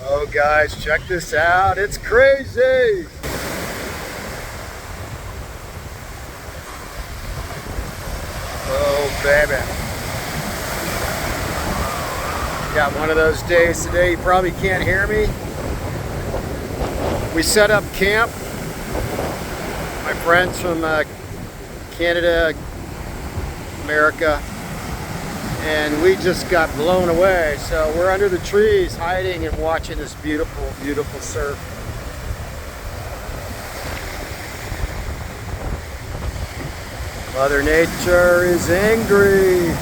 Oh guys, check this out. It's crazy. Oh baby. Got one of those days today. You probably can't hear me. We set up camp. My friends from Canada, America, and we just got blown away. So we're under the trees hiding and watching this beautiful, beautiful surf. Mother Nature is angry.